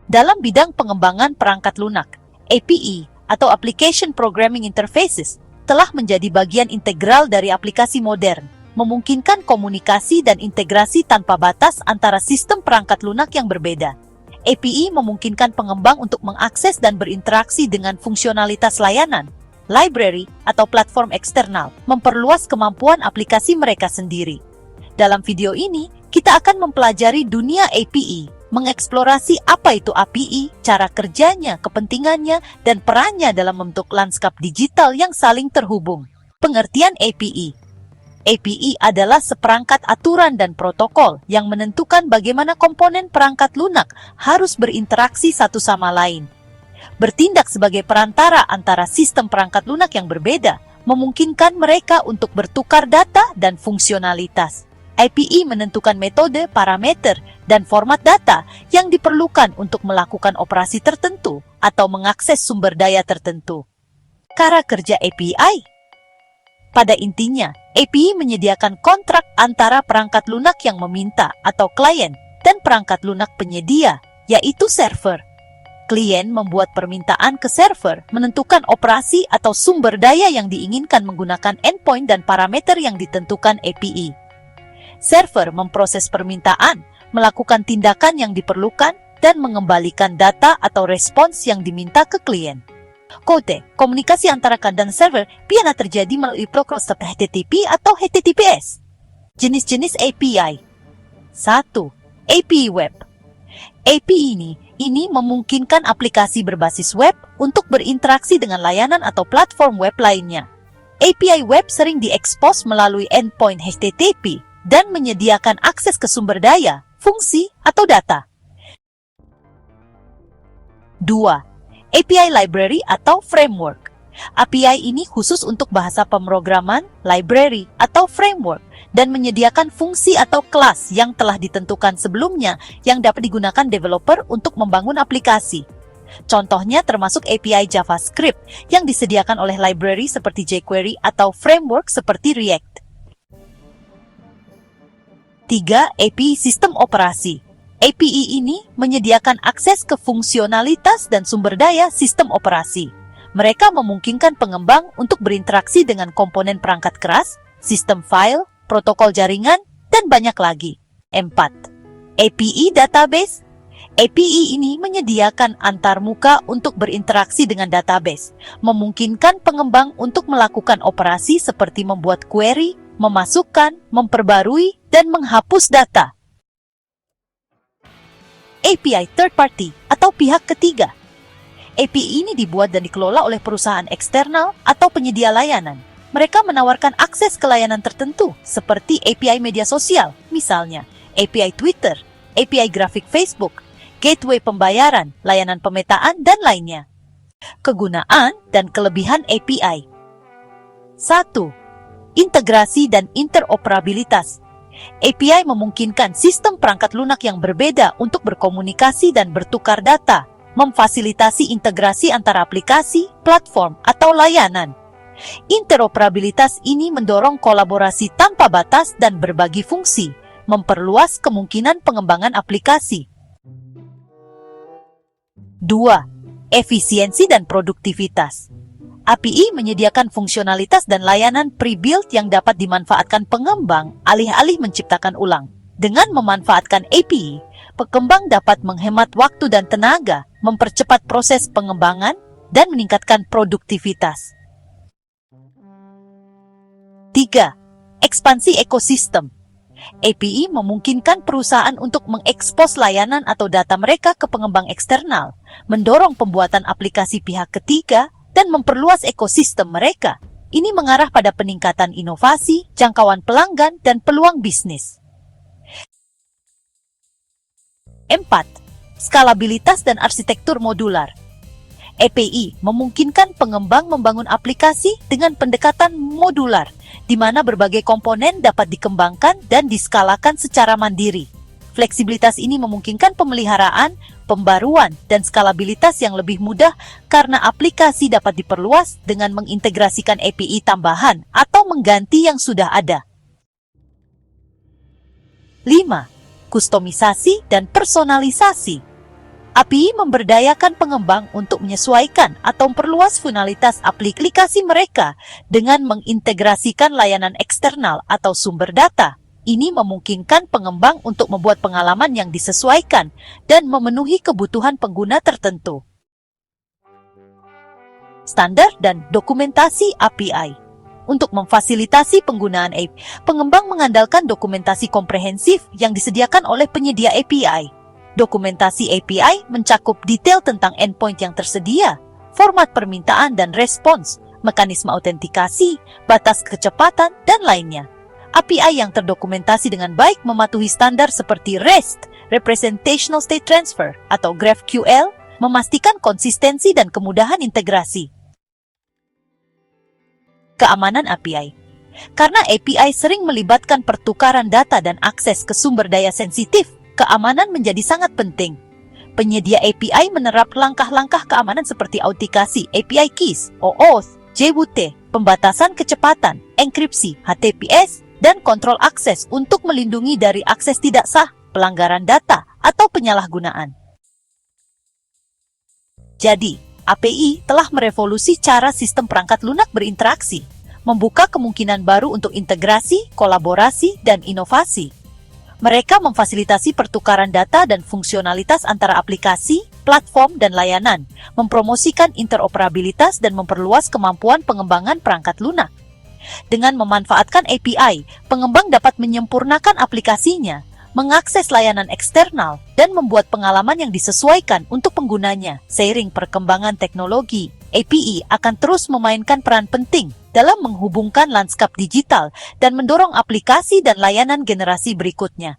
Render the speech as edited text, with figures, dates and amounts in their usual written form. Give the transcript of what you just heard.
Dalam bidang pengembangan perangkat lunak, API atau Application Programming Interfaces telah menjadi bagian integral dari aplikasi modern, memungkinkan komunikasi dan integrasi tanpa batas antara sistem perangkat lunak yang berbeda. API memungkinkan pengembang untuk mengakses dan berinteraksi dengan fungsionalitas layanan, library, atau platform eksternal, memperluas kemampuan aplikasi mereka sendiri. Dalam video ini, kita akan mempelajari dunia API, mengeksplorasi apa itu API, cara kerjanya, kepentingannya, dan perannya dalam membentuk lanskap digital yang saling terhubung. Pengertian API. API adalah seperangkat aturan dan protokol yang menentukan bagaimana komponen perangkat lunak harus berinteraksi satu sama lain. Bertindak sebagai perantara antara sistem perangkat lunak yang berbeda, memungkinkan mereka untuk bertukar data dan fungsionalitas. API menentukan metode, parameter, dan format data yang diperlukan untuk melakukan operasi tertentu atau mengakses sumber daya tertentu. Cara kerja API. Pada intinya, API menyediakan kontrak antara perangkat lunak yang meminta atau klien dan perangkat lunak penyedia, yaitu server. Klien membuat permintaan ke server, menentukan operasi atau sumber daya yang diinginkan menggunakan endpoint dan parameter yang ditentukan API. Server memproses permintaan, melakukan tindakan yang diperlukan, dan mengembalikan data atau respons yang diminta ke klien. Kode, komunikasi antara klien dan server biasa terjadi melalui protokol seperti HTTP atau HTTPS. Jenis-jenis API. 1. API Web. API ini memungkinkan aplikasi berbasis web untuk berinteraksi dengan layanan atau platform web lainnya. API Web sering diekspos melalui endpoint HTTP dan menyediakan akses ke sumber daya, fungsi, atau data. 2. API Library atau Framework. API ini khusus untuk bahasa pemrograman, library, atau framework, dan menyediakan fungsi atau kelas yang telah ditentukan sebelumnya yang dapat digunakan developer untuk membangun aplikasi. Contohnya termasuk API JavaScript yang disediakan oleh library seperti jQuery atau framework seperti React. 3. API Sistem Operasi. API ini menyediakan akses ke fungsionalitas dan sumber daya sistem operasi. Mereka memungkinkan pengembang untuk berinteraksi dengan komponen perangkat keras, sistem file, protokol jaringan, dan banyak lagi. 4. API Database. API ini menyediakan antarmuka untuk berinteraksi dengan database, memungkinkan pengembang untuk melakukan operasi seperti membuat query, memasukkan, memperbarui, dan menghapus data. API Third Party atau pihak ketiga. API ini dibuat dan dikelola oleh perusahaan eksternal atau penyedia layanan. Mereka menawarkan akses ke layanan tertentu seperti API media sosial, misalnya API Twitter, API grafik Facebook, gateway pembayaran, layanan pemetaan, dan lainnya. Kegunaan dan kelebihan API. 1. Integrasi dan interoperabilitas. API memungkinkan sistem perangkat lunak yang berbeda untuk berkomunikasi dan bertukar data, memfasilitasi integrasi antara aplikasi, platform, atau layanan. Interoperabilitas ini mendorong kolaborasi tanpa batas dan berbagi fungsi, memperluas kemungkinan pengembangan aplikasi. 2. Efisiensi dan produktivitas. API menyediakan fungsionalitas dan layanan pre-built yang dapat dimanfaatkan pengembang alih-alih menciptakan ulang. Dengan memanfaatkan API, pengembang dapat menghemat waktu dan tenaga, mempercepat proses pengembangan, dan meningkatkan produktivitas. 3. Ekspansi ekosistem. API memungkinkan perusahaan untuk mengekspos layanan atau data mereka ke pengembang eksternal, mendorong pembuatan aplikasi pihak ketiga, dan memperluas ekosistem mereka. Ini mengarah pada peningkatan inovasi, jangkauan pelanggan, dan peluang bisnis. 4. Skalabilitas dan arsitektur modular. API memungkinkan pengembang membangun aplikasi dengan pendekatan modular, di mana berbagai komponen dapat dikembangkan dan diskalakan secara mandiri. Fleksibilitas ini memungkinkan pemeliharaan, pembaruan, dan skalabilitas yang lebih mudah karena aplikasi dapat diperluas dengan mengintegrasikan API tambahan atau mengganti yang sudah ada. 5. Kustomisasi dan personalisasi. API memberdayakan pengembang untuk menyesuaikan atau memperluas funksionitas aplikasi mereka dengan mengintegrasikan layanan eksternal atau sumber data. Ini memungkinkan pengembang untuk membuat pengalaman yang disesuaikan dan memenuhi kebutuhan pengguna tertentu. Standar dan dokumentasi API. Untuk memfasilitasi penggunaan API, pengembang mengandalkan dokumentasi komprehensif yang disediakan oleh penyedia API. Dokumentasi API mencakup detail tentang endpoint yang tersedia, format permintaan dan respons, mekanisme autentikasi, batas kecepatan, dan lainnya. API yang terdokumentasi dengan baik mematuhi standar seperti REST, Representational State Transfer, atau GraphQL, memastikan konsistensi dan kemudahan integrasi. Keamanan API. Karena API sering melibatkan pertukaran data dan akses ke sumber daya sensitif, keamanan menjadi sangat penting. Penyedia API menerap langkah-langkah keamanan seperti autentikasi API Keys, OAuth, JWT, pembatasan kecepatan, enkripsi, HTTPS, dan kontrol akses untuk melindungi dari akses tidak sah, pelanggaran data, atau penyalahgunaan. Jadi, API telah merevolusi cara sistem perangkat lunak berinteraksi, membuka kemungkinan baru untuk integrasi, kolaborasi, dan inovasi. Mereka memfasilitasi pertukaran data dan fungsionalitas antara aplikasi, platform, dan layanan, mempromosikan interoperabilitas dan memperluas kemampuan pengembangan perangkat lunak. Dengan memanfaatkan API, pengembang dapat menyempurnakan aplikasinya, mengakses layanan eksternal, dan membuat pengalaman yang disesuaikan untuk penggunanya. Seiring perkembangan teknologi, API akan terus memainkan peran penting dalam menghubungkan lanskap digital dan mendorong aplikasi dan layanan generasi berikutnya.